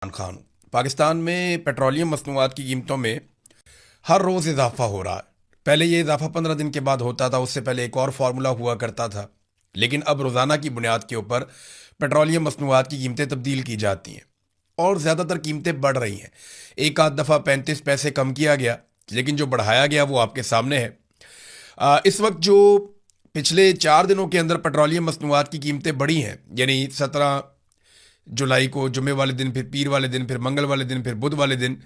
इमरान खान। पाकिस्तान में पेट्रोलियम मसनूआत की कीमतों में हर रोज़ इजाफा हो रहा है। पहले ये इजाफा 15 दिन के बाद होता था, उससे पहले एक और फार्मूला हुआ करता था, लेकिन अब रोज़ाना की बुनियाद के ऊपर पेट्रोलियम मसनूआत की कीमतें तब्दील की जाती हैं और ज़्यादातर कीमतें बढ़ रही हैं। एक आध दफ़ा 35 पैसे कम किया गया, लेकिन जो बढ़ाया गया वो आपके सामने है। इस वक्त जो पिछले 4 दिनों के अंदर पेट्रोलियम मसनूआत की कीमतें बढ़ी हैं, यानी 17 जुलाई को जुमे वाले दिन, फिर पीर वाले दिन, फिर मंगल वाले दिन, फिर बुध वाले दिन,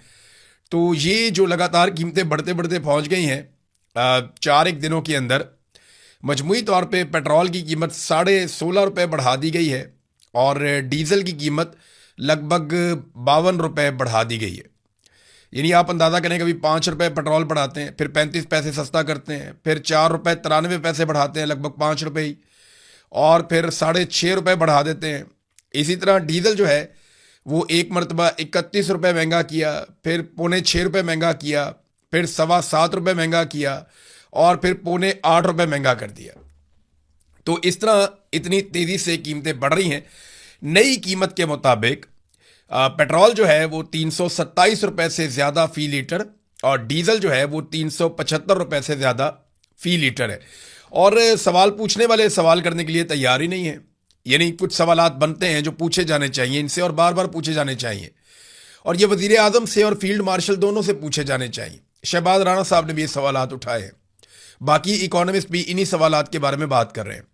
तो ये जो लगातार कीमतें बढ़ते बढ़ते पहुंच गई हैं 4 एक दिनों के अंदर, मजमूई तौर पे पेट्रोल की कीमत 16.5 रुपये बढ़ा दी गई है और डीजल की कीमत लगभग 52 रुपये बढ़ा दी गई है। यानी आप अंदाज़ा करें, कभी 5 रुपये पेट्रोल बढ़ाते हैं, फिर 35 पैसे सस्ता करते हैं, फिर 4 रुपये 93 पैसे बढ़ाते हैं, लगभग 5 रुपये ही, और फिर 6.5 रुपये बढ़ा देते हैं। इसी तरह डीजल जो है वो एक मरतबा 31 रुपये महंगा किया, फिर 6.25 रुपये महंगा किया, फिर 7.25 रुपये महंगा किया, और फिर 8.25 रुपये महंगा कर दिया। तो इस तरह इतनी तेज़ी से कीमतें बढ़ रही हैं। नई कीमत के मुताबिक पेट्रोल जो है वो 327 रुपये से ज़्यादा फ़ी लीटर, और डीजल जो है वो 375 रुपये से ज़्यादा फ़ी लीटर है। और सवाल पूछने वाले सवाल करने के लिए तैयार ही नहीं है। यानी कुछ सवालात बनते हैं जो पूछे जाने चाहिए इनसे, और बार बार पूछे जाने चाहिए, और ये वज़ीर आज़म से और फील्ड मार्शल दोनों से पूछे जाने चाहिए। शहबाज राणा साहब ने भी ये सवालात उठाए हैं, बाकी इकोनॉमिस्ट भी इन्हीं सवालात के बारे में बात कर रहे हैं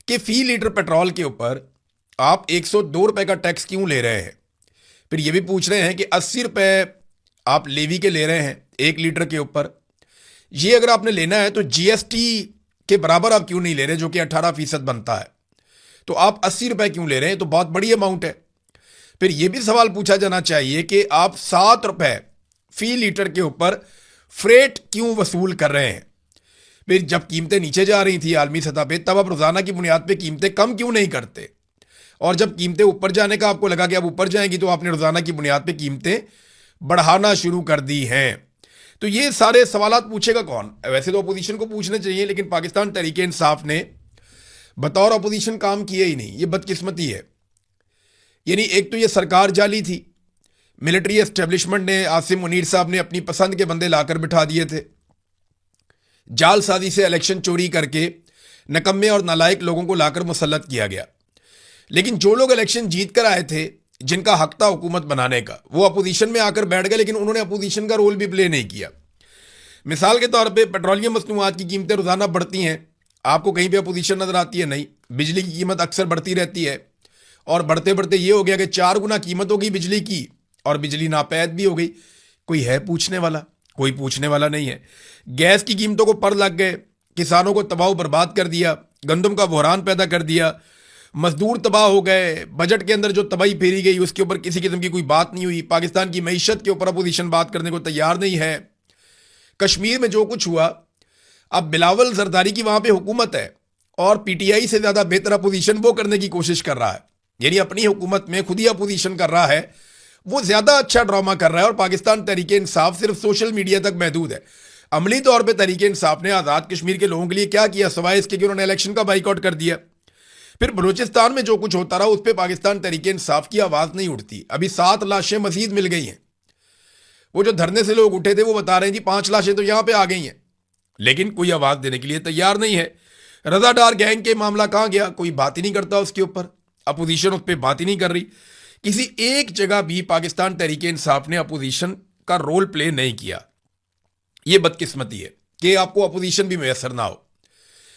कि फ़ी लीटर पेट्रोल के ऊपर आप 102 रुपये का टैक्स क्यों ले रहे हैं। फिर ये भी पूछ रहे हैं कि 80 रुपये आप लेवी के ले रहे हैं 1 लीटर के ऊपर। ये अगर आपने लेना है तो जीएसटी के बराबर आप क्यों नहीं ले रहे, जो कि 18% बनता है। तो आप 80 रुपये क्यों ले रहे हैं, तो बहुत बड़ी अमाउंट है। फिर यह भी सवाल पूछा जाना चाहिए कि आप 7 रुपये फी लीटर के ऊपर फ्रेट क्यों वसूल कर रहे हैं। फिर जब कीमतें नीचे जा रही थी आलमी सतह पे, तब आप रोजाना की बुनियाद पे कीमतें कम क्यों नहीं करते, और जब कीमतें ऊपर जाने का आपको लगा कि अब ऊपर जाएंगी, तो आपने रोजाना की बुनियाद पे कीमतें बढ़ाना शुरू कर दी हैं। तो ये सारे सवालात पूछेगा कौन। वैसे तो अपोजिशन को पूछने चाहिए, लेकिन पाकिस्तान तहरीक इंसाफ ने बतौर अपोजिशन काम किए ही नहीं। ये बदकिस्मती है। यानी एक तो ये सरकार जाली थी, मिलिट्री एस्टेब्लिशमेंट ने, आसिम मुनीर साहब ने अपनी पसंद के बंदे लाकर बिठा दिए थे, जालसाजी से इलेक्शन चोरी करके नकम्मे और नालायक लोगों को लाकर मुसल्लत किया गया। लेकिन जो लोग इलेक्शन जीत कर आए थे, जिनका हक था हुकूमत बनाने का, वो अपोजिशन में आकर बैठ गए, लेकिन उन्होंने अपोजिशन का रोल भी प्ले नहीं किया। मिसाल के तौर पे पेट्रोलियम मसनूआत की कीमतें रोजाना बढ़ती हैं, आपको कहीं पे अपोजिशन नजर आती है? नहीं। बिजली की कीमत अक्सर बढ़ती रहती है, और बढ़ते बढ़ते ये हो गया कि 4 गुना कीमत हो गई बिजली की, और बिजली नापैद भी हो गई। कोई है पूछने वाला? कोई पूछने वाला नहीं है। गैस की कीमतों को पर लग गए, किसानों को तबाह बर्बाद कर दिया, गंदम का बहरान पैदा कर दिया, मजदूर तबाह हो गए। बजट के अंदर जो तबाही फेरी गई उसके ऊपर किसी किस्म की कोई बात नहीं हुई। पाकिस्तान की मईशत के ऊपर अपोजिशन बात करने को तैयार नहीं है। कश्मीर में जो कुछ हुआ, अब बिलावल जरदारी की वहां पे हुकूमत है, और पीटीआई से ज्यादा बेहतर अपोजिशन वो करने की कोशिश कर रहा है। यानी अपनी हुकूमत में खुद ही अपोजिशन कर रहा है, वो ज्यादा अच्छा ड्रामा कर रहा है। और पाकिस्तान तहरीक इंसाफ सिर्फ सोशल मीडिया तक महदूद है। अमली तौर पर तहरीक इंसाफ ने आज़ाद कश्मीर के लोगों के लिए क्या किया, सिवाय इसके कि उन्होंने इलेक्शन का बाइकआउट कर दिया। फिर बलूचिस्तान में जो कुछ होता रहा, उस पर पाकिस्तान तहरीक इंसाफ की आवाज नहीं उठती। अभी 7 लाशें मजीद मिल गई हैं। वो जो धरने से लोग उठे थे वो बता रहे हैं जी 5 लाशें तो यहां पे आ गई हैं, लेकिन कोई आवाज देने के लिए तैयार नहीं है। रजादार गैंग के मामला कहां गया? कोई बात ही नहीं करता उसके ऊपर, अपोजिशन उस पर बात ही नहीं कर रही। किसी एक जगह भी पाकिस्तान तहरीक इंसाफ ने अपोजिशन का रोल प्ले नहीं किया। यह बदकिस्मती है कि आपको अपोजिशन भी मैसर ना हो।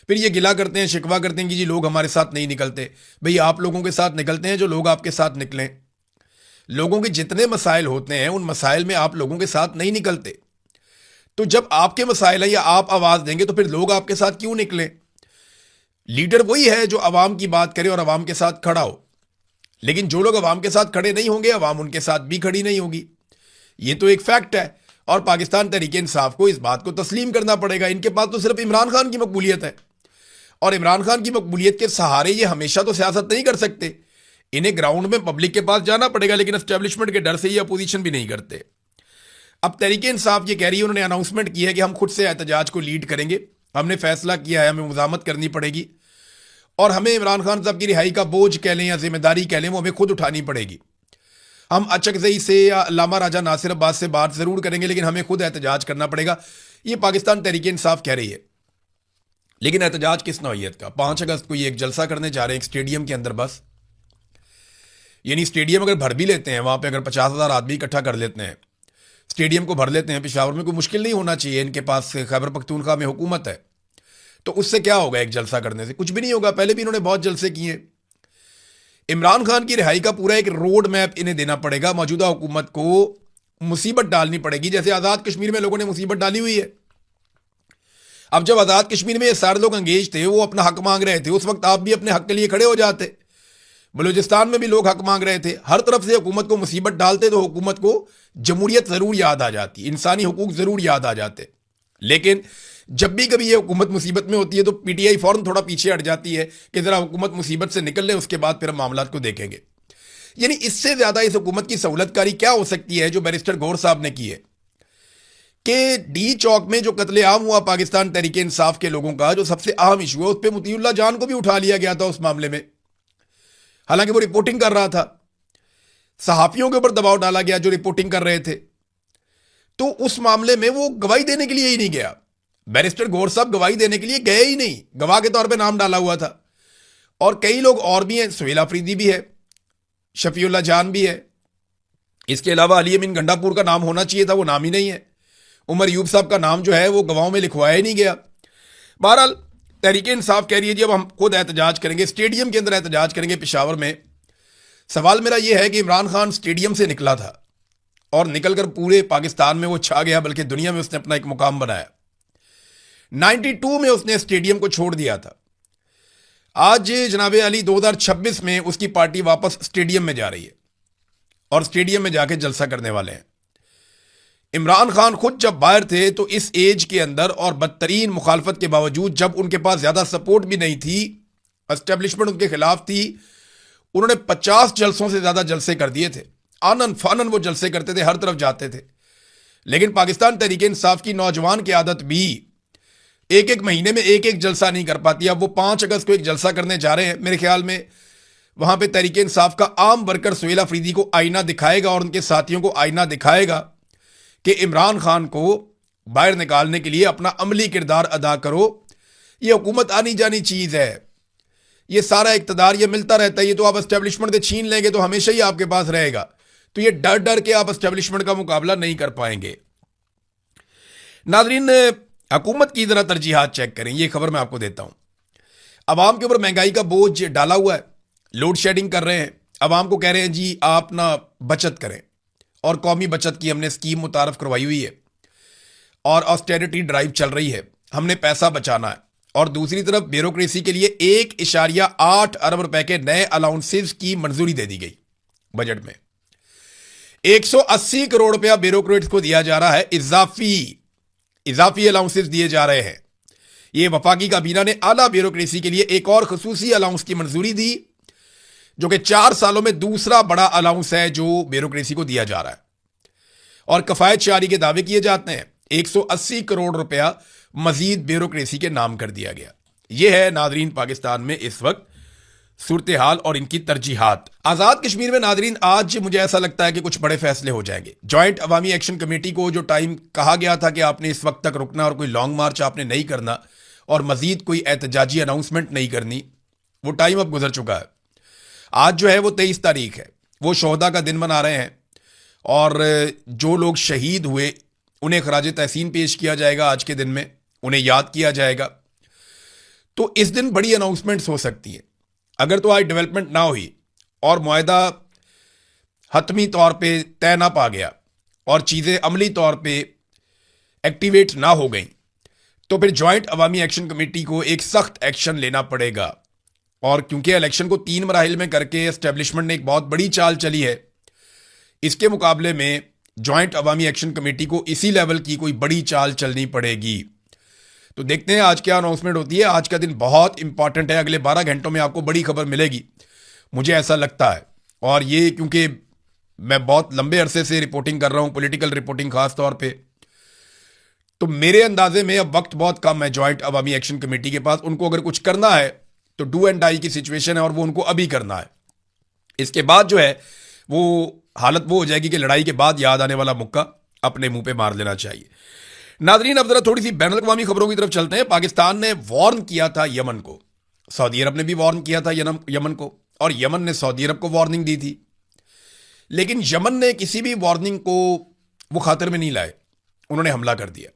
फिर ये गिला करते हैं, शिकवा करते हैं कि जी लोग हमारे साथ नहीं निकलते। भाई आप लोगों के साथ निकलते हैं जो लोग आपके साथ निकलें। लोगों के जितने मसाइल होते हैं, उन मसाइल में आप लोगों के साथ नहीं निकलते। तो जब आपके मसाइल हैं या आप आवाज देंगे, तो फिर लोग आपके साथ क्यों निकलें? लीडर वही है जो अवाम की बात करे और अवाम के साथ खड़ा हो। लेकिन जो लोग अवाम के साथ खड़े नहीं होंगे, अवाम उनके साथ भी खड़ी नहीं होगी। ये तो एक फैक्ट है, और पाकिस्तान तहरीक इंसाफ को इस बात को तस्लीम करना पड़ेगा। इनके पास तो सिर्फ इमरान खान की मकबूलियत है, और इमरान खान की मकबूलियत के सहारे ये हमेशा तो सियासत नहीं कर सकते। इन्हें ग्राउंड में पब्लिक के पास जाना पड़ेगा, लेकिन एस्टेब्लिशमेंट के डर से ये अपोजिशन भी नहीं करते। अब तहरीक इंसाफ ये कह रही है, उन्होंने अनाउंसमेंट की है कि हम खुद से एहतजाज को लीड करेंगे। हमने फैसला किया है, हमें मुज़ामत करनी पड़ेगी, और हमें इमरान खान साहब की रिहाई का बोझ कह लें या जिम्मेदारी कह लें, वो हमें खुद उठानी पड़ेगी। हम अचकजई से या अल्लामा राजा नासिर अब्बास से बात जरूर करेंगे, लेकिन हमें खुद एहतजाज करना पड़ेगा। ये पाकिस्तान तहरीक इंसाफ कह रही है, लेकिन एहतजाज किस नौइयत का? 5 अगस्त को ये एक जलसा करने जा रहे हैं एक स्टेडियम के अंदर, बस। यानी स्टेडियम अगर भर भी लेते हैं, वहां पे अगर 50,000 आदमी इकट्ठा कर लेते हैं, स्टेडियम को भर लेते हैं पेशावर में, कोई मुश्किल नहीं होना चाहिए। इनके पास खैबर पख्तूनख्वा में हुकूमत है, तो उससे क्या होगा? एक जलसा करने से कुछ भी नहीं होगा। पहले भी इन्होंने बहुत जलसे किए। इमरान खान की रिहाई का पूरा एक रोड मैप इन्हें देना पड़ेगा। मौजूदा हुकूमत को मुसीबत डालनी पड़ेगी, जैसे आज़ाद कश्मीर में लोगों ने मुसीबत डाली हुई है। अब जब आज़ाद कश्मीर में ये सारे लोग अंगेज थे, वो अपना हक मांग रहे थे, उस वक्त आप भी अपने हक के लिए खड़े हो जाते। बलूचिस्तान में भी लोग हक मांग रहे थे। हर तरफ से हुकूमत को मुसीबत डालते तो हुकूमत को जमहूरियत जरूर याद आ जाती, इंसानी हुकूक जरूर याद आ जाते। लेकिन जब भी कभी ये हुकूमत मुसीबत में होती है तो पीटीआई फौरन थोड़ा पीछे हट जाती है कि जरा हुकूमत मुसीबत से निकल ले, उसके बाद फिर हम मामलात को देखेंगे। यानी इससे ज्यादा इस हुकूमत की सहूलतकारी क्या हो सकती है जो बैरिस्टर गौर साहब ने की है कि डी चौक में जो कत्लेआम हुआ पाकिस्तान तहरीक इंसाफ के लोगों का, जो सबसे अहम इशू है, उस पर मुतीउल्लाह जान को भी उठा लिया गया था उस मामले में। हालांकि वो रिपोर्टिंग कर रहा था, सहाफियों के ऊपर दबाव डाला गया जो रिपोर्टिंग कर रहे थे, तो उस मामले में वो गवाही देने के लिए ही नहीं गया। बैरिस्टर गौर साहब गवाही देने के लिए गए ही नहीं, गवाह के तौर पे नाम डाला हुआ था। और कई लोग और भी हैं, सुहेल अफरीदी भी है, शफीउल्लाह जान भी है, इसके अलावा अली अमीन गंडापुर का नाम होना चाहिए था, वो नाम ही नहीं है। उमर यूब साहब का नाम जो है वो गवाहों में लिखवाया ही नहीं गया। बहरहाल तहरीक इंसाफ कह रही है जी अब हम खुद एहतजाज करेंगे, स्टेडियम के अंदर एहतजाज करेंगे पेशावर में। सवाल मेरा यह है कि इमरान खान स्टेडियम से निकला था और निकलकर पूरे पाकिस्तान में वो छा गया, बल्कि दुनिया में उसने अपना एक मुकाम बनाया। 92 में उसने स्टेडियम को छोड़ दिया था। आज जनाब अली 2026 में उसकी पार्टी वापस स्टेडियम में जा रही है और स्टेडियम में जाके जलसा करने वाले हैं। इमरान खान खुद जब बाहर थे तो इस एज के अंदर और बदतरीन मुखालफत के बावजूद, जब उनके पास ज्यादा सपोर्ट भी नहीं थी, एस्टेब्लिशमेंट उनके खिलाफ थी, उन्होंने 50 जलसों से ज्यादा जलसे कर दिए थे। आनन फानन वो जलसे करते थे, हर तरफ जाते थे। लेकिन पाकिस्तान तहरीक इंसाफ की नौजवान की आदत भी एक एक महीने में एक एक जलसा नहीं कर पाती। अब वो 5 अगस्त को एक जलसा करने जा रहे हैं, मेरे ख्याल में वहां पे तहरीक इंसाफ का आम वर्कर सुहेल अफरीदी को आईना दिखाएगा और उनके साथियों को आईना दिखाएगा कि इमरान खान को बाहर निकालने के लिए अपना अमली किरदार अदा करो। ये हुकूमत आनी जानी चीज है, ये सारा इक्तदार ये मिलता रहता है, ये तो आप एस्टेब्लिशमेंट से छीन लेंगे तो हमेशा ही आपके पास रहेगा। तो ये डर डर के आप एस्टेब्लिशमेंट का मुकाबला नहीं कर पाएंगे। नाजरीन, हुकूमत की जरा तरजीहात चेक करें। ये खबर मैं आपको देता हूं। अवाम के ऊपर महंगाई का बोझ डाला हुआ है, लोड शेडिंग कर रहे हैं, अवाम को कह रहे हैं जी आप ना बचत करें, और कौमी बचत की हमने स्कीम मुतारफ करवाई हुई है और ऑस्टेरिटी ड्राइव चल रही है, हमने पैसा बचाना है। और दूसरी तरफ ब्यूरोक्रेसी के लिए 1.8 अरब रुपए के नए अलाउंसेस की मंजूरी दे दी गई बजट में। 180 करोड़ रुपया ब्यूरोक्रेट्स को दिया जा रहा है, इजाफी अलाउंसेस दिए जा रहे हैं। ये वफाकी काबीना ने आला ब्यूरोक्रेसी के लिए एक और खसूसी अलाउंस की मंजूरी दी, जो कि 4 सालों में दूसरा बड़ा अलाउंस है जो ब्यूरोक्रेसी को दिया जा रहा है। और कफायत शारी के दावे किए जाते हैं। 180 करोड़ रुपया मजीद ब्यूरोक्रेसी के नाम कर दिया गया। यह है नाजरीन पाकिस्तान में इस वक्त सूरत हाल और इनकी तरजीहात। आजाद कश्मीर में नाजरीन आज मुझे ऐसा लगता है कि कुछ बड़े फैसले हो जाएंगे। ज्वाइंट अवामी एक्शन कमेटी को जो टाइम कहा गया था कि आपने इस वक्त तक रुकना और कोई लॉन्ग मार्च आपने नहीं करना और मजीद कोई एहतजाजी अनाउंसमेंट नहीं करनी, वो टाइम अब गुजर चुका है। आज जो है वो 23 तारीख है, वो शोहदा का दिन मना रहे हैं और जो लोग शहीद हुए उन्हें खराज तहसीन पेश किया जाएगा। आज के दिन में उन्हें याद किया जाएगा। तो इस दिन बड़ी अनाउंसमेंट्स हो सकती हैं। अगर तो आज डेवलपमेंट ना हुई और मुआहदा हतमी तौर पे तय ना पा गया और चीज़ें अमली तौर पे एक्टिवेट ना हो गई, तो फिर ज्वाइंट अवामी एक्शन कमेटी को एक सख्त एक्शन लेना पड़ेगा। और क्योंकि इलेक्शन को 3 मराहिल में करके एस्टेब्लिशमेंट ने एक बहुत बड़ी चाल चली है, इसके मुकाबले में ज्वाइंट अवामी एक्शन कमेटी को इसी लेवल की कोई बड़ी चाल चलनी पड़ेगी। तो देखते हैं आज क्या अनाउंसमेंट होती है। आज का दिन बहुत इंपॉर्टेंट है, अगले 12 घंटों में आपको बड़ी खबर मिलेगी, मुझे ऐसा लगता है। और ये क्योंकि मैं बहुत लंबे अरसे से रिपोर्टिंग कर रहा हूं, पॉलिटिकल रिपोर्टिंग खास तौर पे, तो मेरे अंदाजे में अब वक्त बहुत कम है ज्वाइंट अवामी एक्शन कमेटी के पास। उनको अगर कुछ करना है तो डू एंड डाई की सिचुएशन है और वो उनको अभी करना है। इसके बाद जो है वो हालत वो हो जाएगी कि लड़ाई के बाद याद आने वाला मुक्का अपने मुंह पे मार लेना चाहिए। नादरीन, अब जरा थोड़ी सी बैनुल अक़वामी खबरों की तरफ चलते हैं। पाकिस्तान ने वार्न किया था यमन को, सऊदी अरब ने भी वार्न किया था यमन को, और यमन ने सऊदी अरब को वार्निंग दी थी। लेकिन यमन ने किसी भी वार्निंग को वो खातिर में नहीं लाए, उन्होंने हमला कर दिया।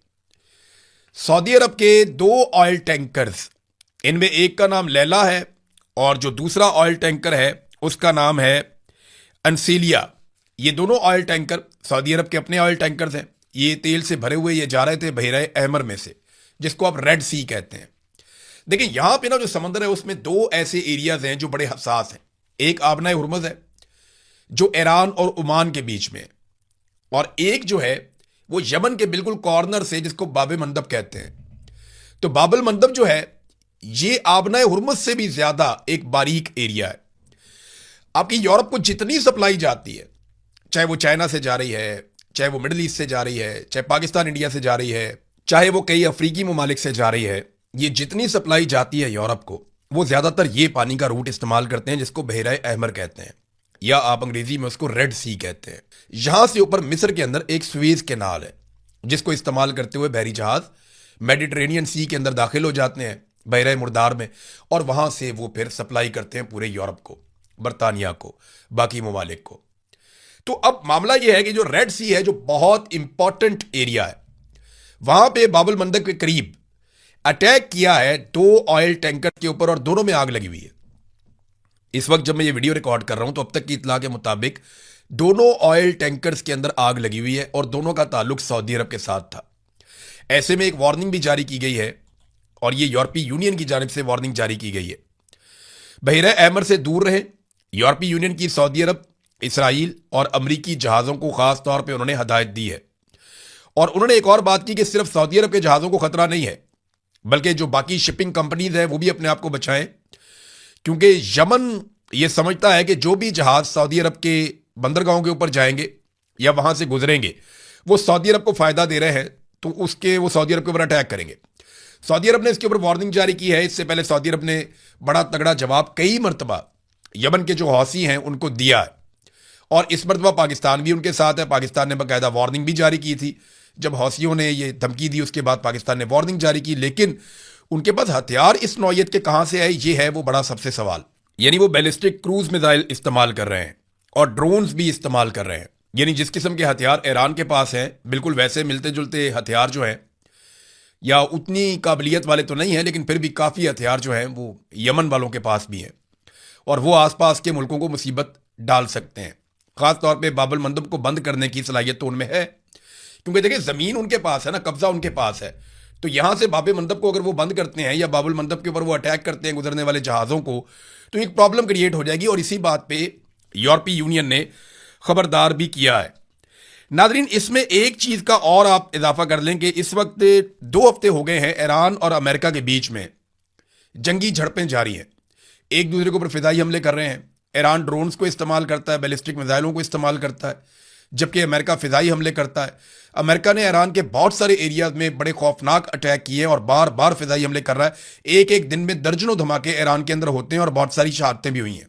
सऊदी अरब के 2 ऑयल टैंकर्स, इनमें एक का नाम लैला है और जो दूसरा ऑयल टैंकर है उसका नाम है अंसीलिया। ये दोनों ऑयल टैंकर सऊदी अरब के अपने ऑयल टैंकर्स हैं। ये तेल से भरे हुए ये जा रहे थे बहरा अहमर में से, जिसको आप रेड सी कहते हैं। देखिए यहां पे ना जो समंदर है उसमें 2 ऐसे एरियाज हैं जो बड़े हसास हैं। एक आबना हुर्मुज़ है जो ईरान और ओमान के बीच में है, और एक जो है वो यमन के बिल्कुल कॉर्नर से, जिसको बाब मंदब कहते हैं। तो बाबल मंदब जो है ये आबना हुर्मुज़ से भी ज्यादा एक बारीक एरिया है। आपकी यूरोप को जितनी सप्लाई जाती है, चाहे वो चाइना से जा रही है, चाहे वो मिडिल ईस्ट से जा रही है, चाहे पाकिस्तान इंडिया से जा रही है, चाहे वो कई अफ्रीकी ममालिक से जा रही है, ये जितनी सप्लाई जाती है यूरोप को, वो ज्यादातर ये पानी का रूट इस्तेमाल करते हैं जिसको बहरा अहमर कहते हैं, या आप अंग्रेजी में उसको रेड सी कहते हैं। यहां से ऊपर मिस्र के अंदर एक स्वेज कैनाल है जिसको इस्तेमाल करते हुए बहरी जहाज मेडिटरेनियन सी के अंदर दाखिल हो जाते हैं, बहरा मुर्दार में, और वहां से वो फिर सप्लाई करते हैं पूरे यूरोप को, बरतानिया को, बाकी ममालिक को। तो अब मामला यह है कि जो रेड सी है, जो बहुत इंपॉर्टेंट एरिया है, वहां पे बाबुल मंदब के करीब अटैक किया है 2 ऑयल टैंकर के ऊपर, और दोनों में आग लगी हुई है। इस वक्त जब मैं ये वीडियो रिकॉर्ड कर रहा हूं तो अब तक की इतला के मुताबिक दोनों ऑयल टैंकर्स के अंदर आग लगी हुई है, और दोनों का ताल्लुक सऊदी अरब के साथ था। ऐसे में एक वार्निंग भी जारी की गई है, और ये यूरोपीय यूनियन की जानिब से वार्निंग जारी की गई है, बहरा अहमर से दूर रहें। यूरोपीय यूनियन की सऊदी अरब, इसराइल और अमरीकी जहाज़ों को ख़ास तौर पे उन्होंने हदायत दी है। और उन्होंने एक और बात की कि सिर्फ सऊदी अरब के जहाज़ों को ख़तरा नहीं है, बल्कि जो बाकी शिपिंग कंपनीज हैं वो भी अपने आप को बचाएं, क्योंकि यमन ये समझता है कि जो भी जहाज़ सऊदी अरब के बंदरगाहों के ऊपर जाएंगे या वहाँ से गुजरेंगे, वो सऊदी अरब को फ़ायदा दे रहे हैं, तो वो सऊदी अरब के ऊपर अटैक करेंगे। सऊदी अरब ने इसके ऊपर वार्निंग जारी की है। इससे पहले सऊदी अरब ने बड़ा तगड़ा जवाब कई मरतबा यमन के जो हौसी हैं उनको दिया है, और इस मरतबा पाकिस्तान भी उनके साथ है। पाकिस्तान ने बाकायदा वार्निंग भी जारी की थी। जब हौसियों ने ये धमकी दी उसके बाद पाकिस्तान ने वार्निंग जारी की, लेकिन उनके पास हथियार इस नौयत के कहां से आए, ये है वो बड़ा सबसे सवाल। यानी वो बैलिस्टिक क्रूज मिसाइल इस्तेमाल कर रहे हैं और ड्रोन्स भी इस्तेमाल कर रहे हैं। यानी जिस किस्म के हथियार ईरान के पास हैं, बिल्कुल वैसे मिलते जुलते हथियार जो हैं, या उतनी काबिलियत वाले तो नहीं है, लेकिन फिर भी काफ़ी हथियार जो हैं वो यमन वालों के पास भी हैं, और वो आसपास के मुल्कों को मुसीबत डाल सकते हैं। ख़ास तौर पे बाबुल मंदब को बंद करने की सलाहियत तो उनमें है, क्योंकि देखिए ज़मीन उनके पास है ना, कब्ज़ा उनके पास है। तो यहाँ से बाब मंदब को अगर वो बंद करते हैं या बाबुल मंदब के ऊपर वो अटैक करते हैं गुजरने वाले जहाज़ों को, तो एक प्रॉब्लम क्रिएट हो जाएगी। और इसी बात पे यूरोपीय यूनियन ने खबरदार भी किया है। नादरीन, इसमें एक चीज़ का और आप इजाफा कर लें कि इस वक्त 2 हफ्ते हो गए हैं ईरान और अमेरिका के बीच में जंगी झड़पें जारी हैं। एक दूसरे के ऊपर फिदाई हमले कर रहे हैं। ईरान ड्रोन्स को इस्तेमाल करता है, बैलिस्टिक मिसाइलों को इस्तेमाल करता है, जबकि अमेरिका फिदाई हमले करता है। अमेरिका ने ईरान के बहुत सारे एरियाज में बड़े खौफनाक अटैक किए और बार बार फिदाई हमले कर रहा है। एक एक दिन में दर्जनों धमाके ईरान के अंदर होते हैं और बहुत सारी शहादतें भी हुई हैं।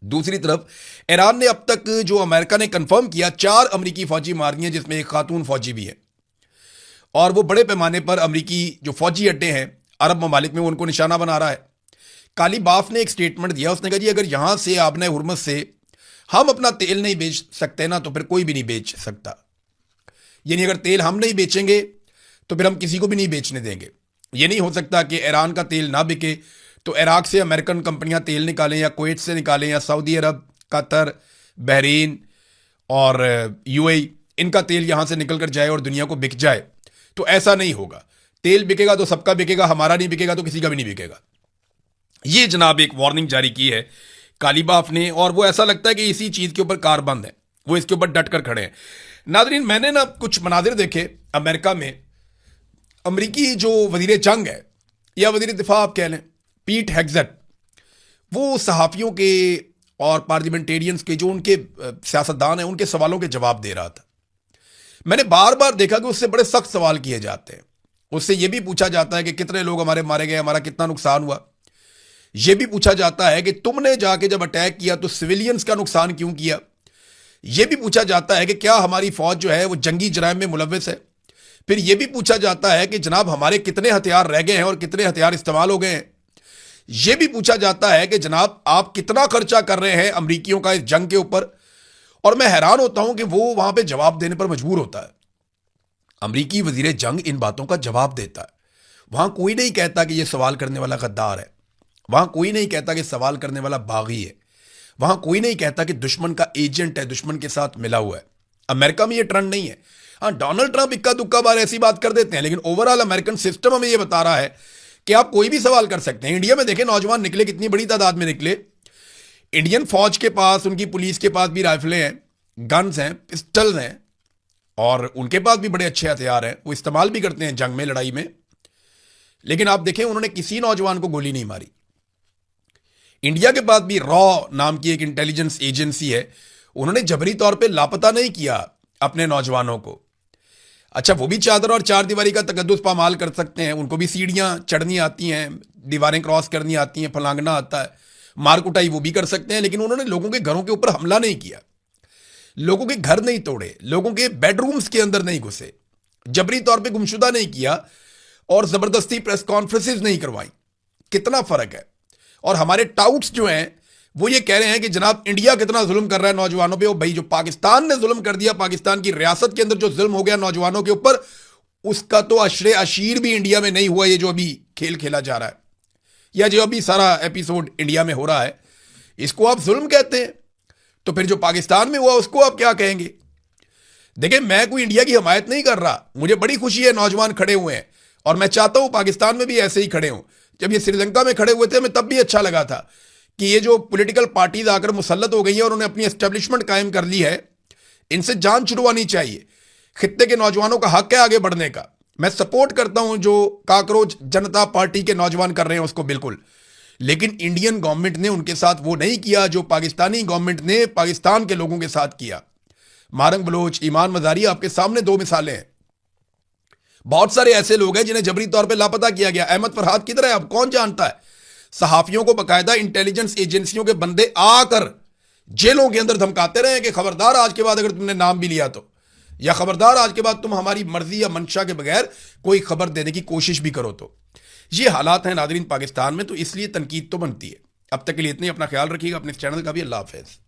दूसरी तरफ ईरान ने अब तक, जो अमेरिका ने कंफर्म किया, 4 अमरीकी फौजी मार दिए, जिसमें एक खातून फौजी भी है। और वो बड़े पैमाने पर अमरीकी जो फौजी अड्डे हैं अरब ममालिक में, वो उनको निशाना बना रहा है। काली बाफ ने एक स्टेटमेंट दिया, उसने कहा जी अगर यहां से आबना हुर्मुज़ से हम अपना तेल नहीं बेच सकते ना, तो फिर कोई भी नहीं बेच सकता। यानी अगर तेल हम नहीं बेचेंगे तो फिर हम किसी को भी नहीं बेचने देंगे। ये नहीं हो सकता कि ईरान का तेल ना बिके तो इराक से अमेरिकन कंपनियां तेल निकालें, या कुवैत से निकालें, या सऊदी अरब, कतर, बहरीन और यूएई, इनका तेल यहां से निकल कर जाए और दुनिया को बिक जाए। तो ऐसा नहीं होगा। तेल बिकेगा तो सबका बिकेगा, हमारा नहीं बिकेगा तो किसी का भी नहीं बिकेगा। ये जनाब एक वार्निंग जारी की है कालीबाफ ने, और वो ऐसा लगता है कि इसी चीज के ऊपर कारबंद है, वो इसके ऊपर डट कर खड़े हैं। नादरीन, मैंने ना कुछ मनाजिर देखे अमेरिका में। अमरीकी जो वजीर जंग है या वजीर दिफा आप कह लें, पीट हेग्सेट, वो सहाफ़ियों के और पार्लियामेंटेरियंस के, जो उनके सियासतदान हैं, उनके सवालों के जवाब दे रहा था। मैंने बार बार देखा कि उससे बड़े सख्त सवाल किए जाते हैं। उससे यह भी पूछा जाता है कि कितने लोग हमारे मारे गए, हमारा कितना नुकसान हुआ। यह भी पूछा जाता है कि तुमने जाके जब अटैक किया तो सिविलियंस का नुकसान क्यों किया। यह भी पूछा जाता है कि क्या हमारी फौज जो है वो जंगी जराइम में मुलव्विस है। फिर यह भी पूछा जाता है कि जनाब हमारे कितने हथियार रह गए हैं और कितने हथियार इस्तेमाल हो गए हैं। यह भी पूछा जाता है कि जनाब आप कितना खर्चा कर रहे हैं अमरीकियों का इस जंग के ऊपर। और मैं हैरान होता हूं कि वो वहां पे जवाब देने पर मजबूर होता है। अमरीकी वजीर जंग इन बातों का जवाब देता है। वहां कोई नहीं कहता कि यह सवाल करने वाला गद्दार है, वहां कोई नहीं कहता कि सवाल करने वाला बागी है, वहां कोई नहीं कहता कि दुश्मन का एजेंट है, दुश्मन के साथ मिला हुआ है। अमेरिका में यह ट्रेंड नहीं है। हाँ, डोनाल्ड ट्रंप इक्का दुक्का बार ऐसी बात कर देते हैं, लेकिन ओवरऑल अमेरिकन सिस्टम हमें यह बता रहा है कि आप कोई भी सवाल कर सकते हैं। इंडिया में देखें नौजवान निकले, कितनी बड़ी तादाद में निकले। इंडियन फौज के पास, उनकी पुलिस के पास भी राइफलें हैं, गन्स हैं, पिस्टल्स हैं, और उनके पास भी बड़े अच्छे हथियार हैं। वो इस्तेमाल भी करते हैं जंग में, लड़ाई में। लेकिन आप देखें उन्होंने किसी नौजवान को गोली नहीं मारी। इंडिया के पास भी रॉ नाम की एक इंटेलिजेंस एजेंसी है, उन्होंने जबरी तौर पे लापता नहीं किया अपने नौजवानों को। अच्छा, वो भी चादर और चार दीवारी का तकद्दुस पामाल कर सकते हैं, उनको भी सीढ़ियां चढ़नी आती हैं, दीवारें क्रॉस करनी आती हैं, फलांगना आता है, मार कुटाई वो भी कर सकते हैं। लेकिन उन्होंने लोगों के घरों के ऊपर हमला नहीं किया, लोगों के घर नहीं तोड़े, लोगों के बेडरूम्स के अंदर नहीं घुसे, जबरी तौर पे गुमशुदा नहीं किया और जबरदस्ती प्रेस कॉन्फ्रेंसेस नहीं करवाई। कितना फर्क है। और हमारे टाउट्स जो हैं वो ये कह रहे हैं कि जनाब इंडिया कितना जुल्म कर रहा है नौजवानों पे। ओ भाई, जो पाकिस्तान ने जुल्म कर दिया, पाकिस्तान की रियासत के अंदर जो जुल्म हो गया नौजवानों के ऊपर, उसका तो अशरे अशीर भी इंडिया में नहीं हुआ। ये जो अभी खेल खेला जा रहा है, या जो अभी सारा एपिसोड इंडिया में हो रहा है, इसको आप जुल्म कहते हैं। तो फिर जो पाकिस्तान में हुआ उसको आप क्या कहेंगे। देखिए, मैं कोई इंडिया की हमायत नहीं कर रहा, मुझे बड़ी खुशी है नौजवान खड़े हुए हैं, और मैं चाहता हूं पाकिस्तान में भी ऐसे ही खड़े हों। जब ये श्रीलंका में खड़े हुए थे, हमें तब भी अच्छा लगा था कि ये जो पॉलिटिकल पार्टीज आकर मुसल्लत हो गई है और उन्होंने अपनी एस्टेब्लिशमेंट कायम कर ली है, इनसे जान छुड़वानी चाहिए। खित्ते के नौजवानों का हक है आगे बढ़ने का। मैं सपोर्ट करता हूं जो काकरोच जनता पार्टी के नौजवान कर रहे हैं उसको, बिल्कुल। लेकिन इंडियन गवर्नमेंट ने उनके साथ वो नहीं किया जो पाकिस्तानी गवर्नमेंट ने पाकिस्तान के लोगों के साथ किया। मारंग बलोच, ईमान मजारी, आपके सामने दो मिसालें हैं। बहुत सारे ऐसे लोग हैं जिन्हें जबरी तौर पे लापता किया गया। अहमद फरहाद किधर है, अब कौन जानता है। सहाफियों को बकायदा इंटेलिजेंस एजेंसियों के बंदे आकर जेलों के अंदर धमकाते रहे कि खबरदार आज के बाद अगर तुमने नाम भी लिया तो, या खबरदार आज के बाद तुम हमारी मर्जी या मंशा के बगैर कोई खबर देने की कोशिश भी करो तो। ये हालात हैं नाज़रीन पाकिस्तान में, तो इसलिए तनकीद तो बनती है। अब तक के लिए इतनी, अपना ख्याल रखिएगा, अपने चैनल का भी। अल्लाह हाफ़िज़।